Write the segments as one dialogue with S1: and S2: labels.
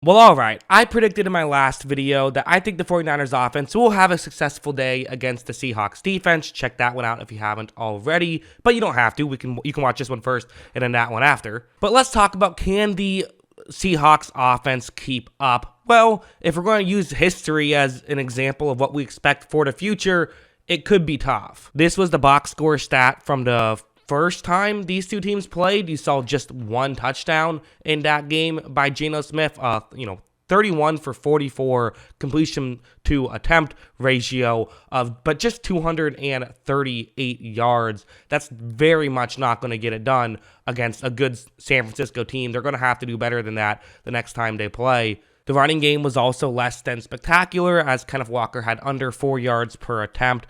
S1: Well, alright, I predicted in my last video that I think the 49ers offense will have a successful day against the Seahawks defense. Check that one out if you haven't already, but you don't have to. You can watch this one first and then that one after. But let's talk about, can the Seahawks offense keep up? Well, if we're going to use history as an example of what we expect for the future, it could be tough. This was the box score stat from the first time these two teams played. You saw just one touchdown in that game by Geno Smith. 31 for 44 completion to attempt ratio but just 238 yards. That's very much not going to get it done against a good San Francisco team. They're going to have to do better than that the next time they play. The running game was also less than spectacular, as Kenneth Walker had under 4 yards per attempt.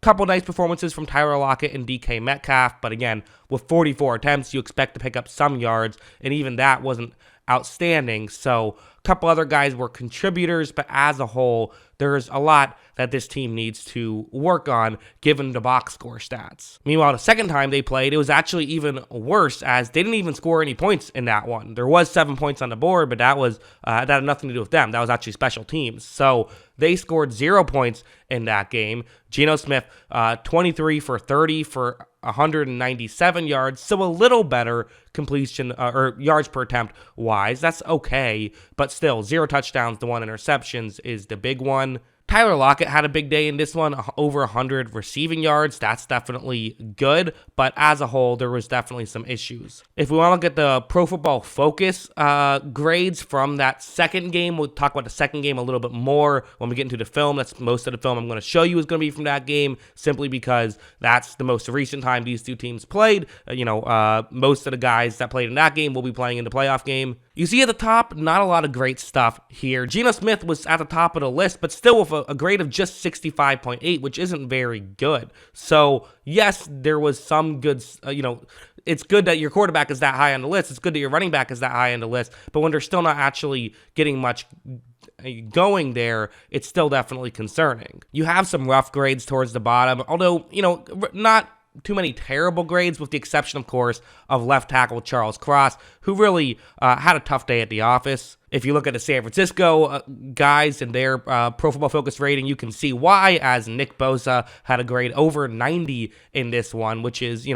S1: Couple nice performances from Tyler Lockett and DK Metcalf, but again, with 44 attempts, you expect to pick up some yards, and even that wasn't outstanding. So a couple other guys were contributors, but as a whole, there's a lot that this team needs to work on given the box score stats. Meanwhile, the second time they played, it was actually even worse, as they didn't even score any points in that one. There was 7 points on the board, but that had nothing to do with them. That was actually special teams. So they scored 0 points in that game. Geno Smith, 23 for 30 for 197 yards, so a little better completion or yards per attempt wise. That's okay, but still 0 touchdowns to 1 interceptions is the big one. Tyler Lockett had a big day in this one, over 100 receiving yards. That's definitely good, but as a whole, there was definitely some issues. If we want to look at the Pro Football Focus grades from that second game, we'll talk about the second game a little bit more when we get into the film. That's most of the film I'm going to show you is going to be from that game, simply because that's the most recent time these two teams played. Most of the guys that played in that game will be playing in the playoff game. You see at the top, not a lot of great stuff here. Geno Smith was at the top of the list, but still with a grade of just 65.8, which isn't very good. So, yes, there was some good, it's good that your quarterback is that high on the list. It's good that your running back is that high on the list. But when they're still not actually getting much going there, it's still definitely concerning. You have some rough grades towards the bottom, although, not too many terrible grades, with the exception, of course, of left tackle Charles Cross, who really had a tough day at the office. If you look at the San Francisco guys and their Pro Football Focus rating, you can see why, as Nick Bosa had a grade over 90 in this one, which is,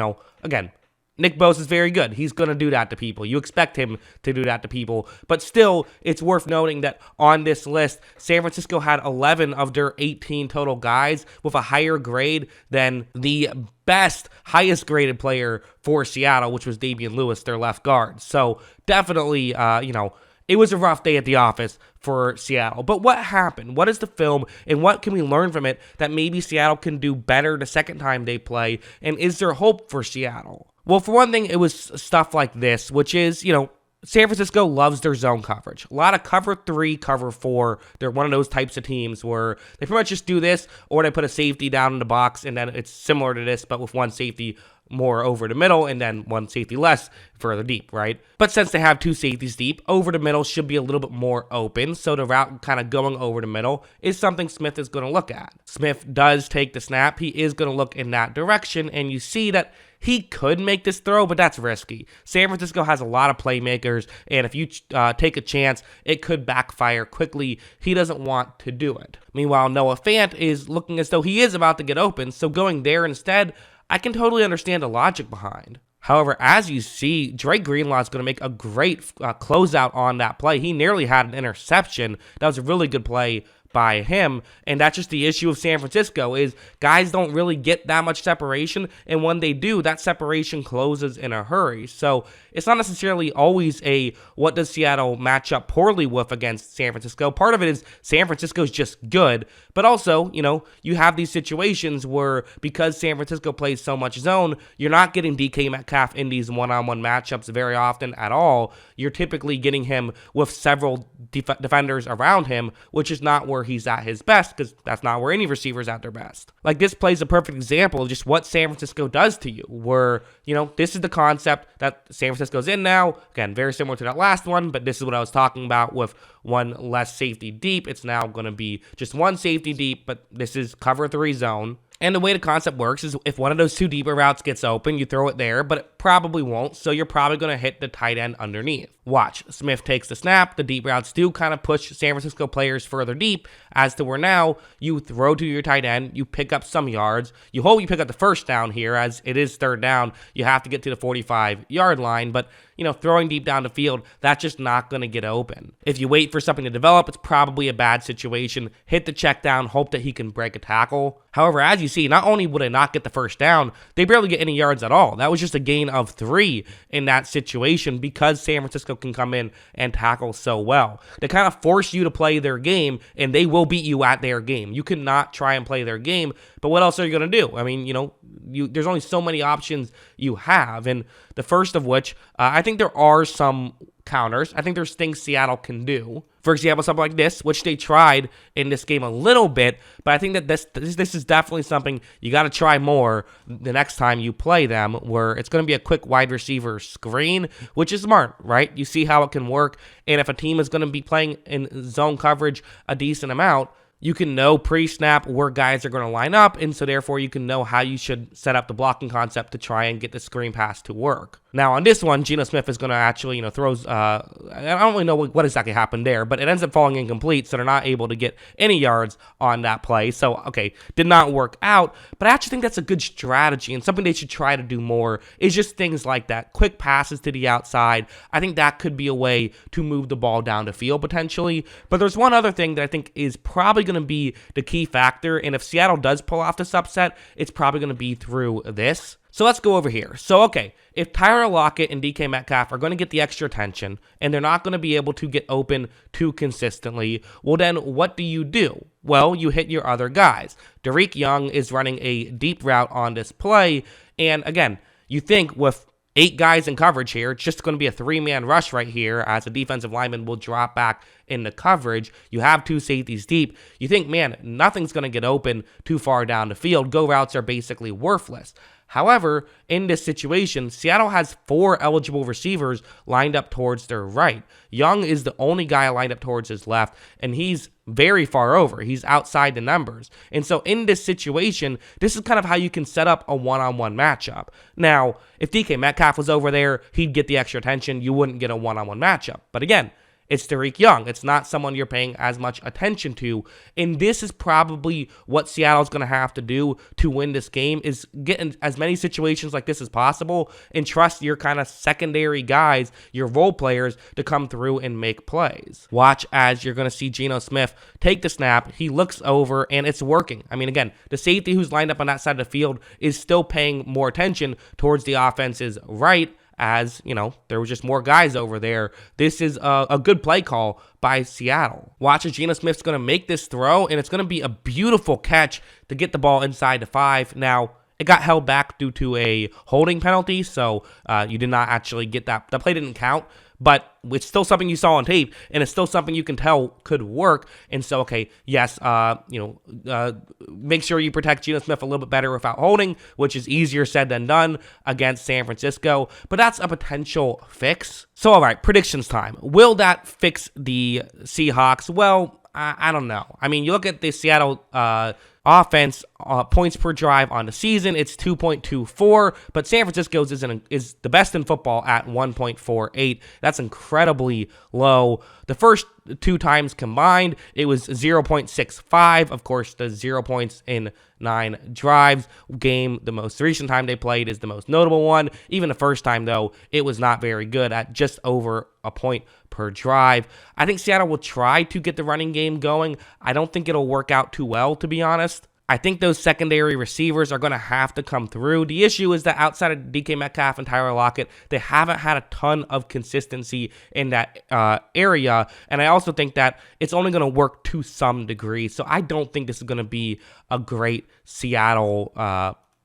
S1: again, Nick Bosa is very good. He's going to do that to people. You expect him to do that to people. But still, it's worth noting that on this list, San Francisco had 11 of their 18 total guys with a higher grade than the best, highest graded player for Seattle, which was Damian Lewis, their left guard. So definitely, it was a rough day at the office for Seattle. But what happened? What is the film, and what can we learn from it that maybe Seattle can do better the second time they play? And is there hope for Seattle? Well, for one thing, it was stuff like this, which is, San Francisco loves their zone coverage. A lot of cover 3, cover 4. They're one of those types of teams where they pretty much just do this, or they put a safety down in the box, and then it's similar to this, but with one safety more over the middle and then one safety less further deep, right? But since they have 2 safeties deep, over the middle should be a little bit more open, so the route kind of going over the middle is something Smith is going to look at. Smith does take the snap. He is going to look in that direction, and you see that he could make this throw, but that's risky. San Francisco has a lot of playmakers, and if you take a chance, it could backfire quickly. He doesn't want to do it. Meanwhile, Noah Fant is looking as though he is about to get open, so going there instead, I can totally understand the logic behind. However, as you see, Drake Greenlaw is going to make a great closeout on that play. He nearly had an interception. That was a really good play by him, and that's just the issue of San Francisco, is guys don't really get that much separation, and when they do, that separation closes in a hurry. So it's not necessarily always a what does Seattle match up poorly with against San Francisco. Part of it is San Francisco's just good, but also, you have these situations where because San Francisco plays so much zone, you're not getting DK Metcalf in these one-on-one matchups very often at all. You're typically getting him with several defenders around him, which is not where he's at his best, because that's not where any receiver's at their best. Like, this plays a perfect example of just what San Francisco does to you, where, this is the concept that San Francisco's in now. Again, very similar to that last one, but this is what I was talking about with one less safety deep. It's now going to be just one safety deep, but this is cover 3 zone. And the way the concept works is if one of those two deeper routes gets open, you throw it there, but it probably won't, so you're probably going to hit the tight end underneath. Watch, Smith takes the snap, the deep routes do kind of push San Francisco players further deep, as to where now you throw to your tight end, you pick up some yards, you hope you pick up the first down here, as it is third down, you have to get to the 45-yard line, but throwing deep down the field, that's just not going to get open. If you wait for something to develop, it's probably a bad situation. Hit the check down, hope that he can break a tackle. However, as you see, not only would they not get the first down, they barely get any yards at all. That was just a gain of 3 in that situation because San Francisco can come in and tackle so well. They kind of force you to play their game, and they will beat you at their game. You cannot try and play their game, but what else are you going to do? I mean, there's only so many options you have, and the first of which, I think there are some counters. I think there's things Seattle can do. For example, something like this, which they tried in this game a little bit, but I think that this is definitely something you got to try more the next time you play them, where it's going to be a quick wide receiver screen, which is smart, right? You see how it can work, and if a team is going to be playing in zone coverage a decent amount, you can know pre-snap where guys are going to line up, and so therefore you can know how you should set up the blocking concept to try and get the screen pass to work. Now on this one, Geno Smith is going to actually, throws, I don't really know what exactly happened there, but it ends up falling incomplete, so they're not able to get any yards on that play. So, okay, did not work out, but I actually think that's a good strategy, and something they should try to do more is just things like that. Quick passes to the outside. I think that could be a way to move the ball down the field potentially, but there's one other thing that I think is probably going to be the key factor, and if Seattle does pull off this upset, it's probably going to be through this. So let's go over here. So, okay, if Tyler Lockett and DK Metcalf are going to get the extra attention and they're not going to be able to get open too consistently, well then what do? Well, you hit your other guys. Derek Young is running a deep route on this play, and again, you think with 8 guys in coverage here, it's just going to be a 3-man rush right here as a defensive lineman will drop back into coverage. You have 2 safeties deep. You think, man, nothing's going to get open too far down the field. Go routes are basically worthless. However, in this situation, Seattle has 4 eligible receivers lined up towards their right. Young is the only guy lined up towards his left, and he's very far over. He's outside the numbers. And so in this situation, this is kind of how you can set up a one-on-one matchup. Now, if DK Metcalf was over there, he'd get the extra attention. You wouldn't get a one-on-one matchup. But again, it's Derek Young. It's not someone you're paying as much attention to. And this is probably what Seattle's going to have to do to win this game, is get in as many situations like this as possible and trust your kind of secondary guys, your role players, to come through and make plays. Watch as you're going to see Geno Smith take the snap. He looks over and it's working. I mean, again, the safety who's lined up on that side of the field is still paying more attention towards the offense's right, as, there was just more guys over there. This is a good play call by Seattle. Watch as Geno Smith's going to make this throw, and it's going to be a beautiful catch to get the ball inside the 5. Now, it got held back due to a holding penalty, so you did not actually get that. The play didn't count, but it's still something you saw on tape, and it's still something you can tell could work. And so, okay, yes, make sure you protect Geno Smith a little bit better without holding, which is easier said than done against San Francisco, but that's a potential fix. So, all right, predictions time. Will that fix the Seahawks? Well, I don't know. I mean, you look at the Seattle offense, points per drive on the season, it's 2.24, but San Francisco's is the best in football at 1.48. That's incredibly low. The first 2 times combined, it was 0.65. Of course, the 0 points in 9 drives game, the most recent time they played, is the most notable one. Even the first time, though, it was not very good at just over a point per drive. I think Seattle will try to get the running game going. I don't think it'll work out too well, to be honest. I think those secondary receivers are going to have to come through. The issue is that outside of DK Metcalf and Tyler Lockett, they haven't had a ton of consistency in that area. And I also think that it's only going to work to some degree. So I don't think this is going to be a great Seattle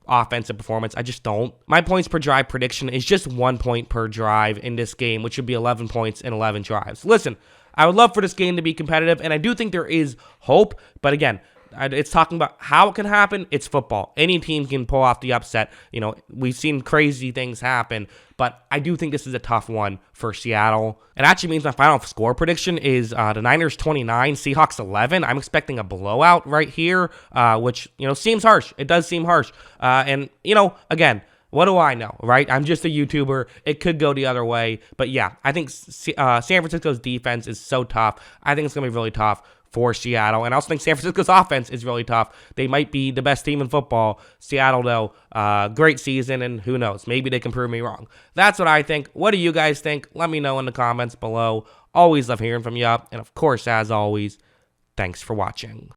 S1: offensive performance. I just don't. My points per drive prediction is just 1 point per drive in this game, which would be 11 points in 11 drives. Listen, I would love for this game to be competitive, and I do think there is hope. But again, It's talking about how it can happen. It's football. Any team can pull off the upset. You know, we've seen crazy things happen, but I do think this is a tough one for Seattle. It actually means my final score prediction is the Niners 29, Seahawks 11. I'm expecting a blowout right here, which, you know, seems harsh. It does seem harsh. And, you know, again, what do I know, right? I'm just a YouTuber. It could go the other way. But yeah, I think San Francisco's defense is so tough. I think it's going to be really tough for Seattle. And I also think San Francisco's offense is really tough. They might be the best team in football. Seattle, though, great season, and who knows? Maybe they can prove me wrong. That's what I think. What do you guys think? Let me know in the comments below. Always love hearing from you. And of course, as always, thanks for watching.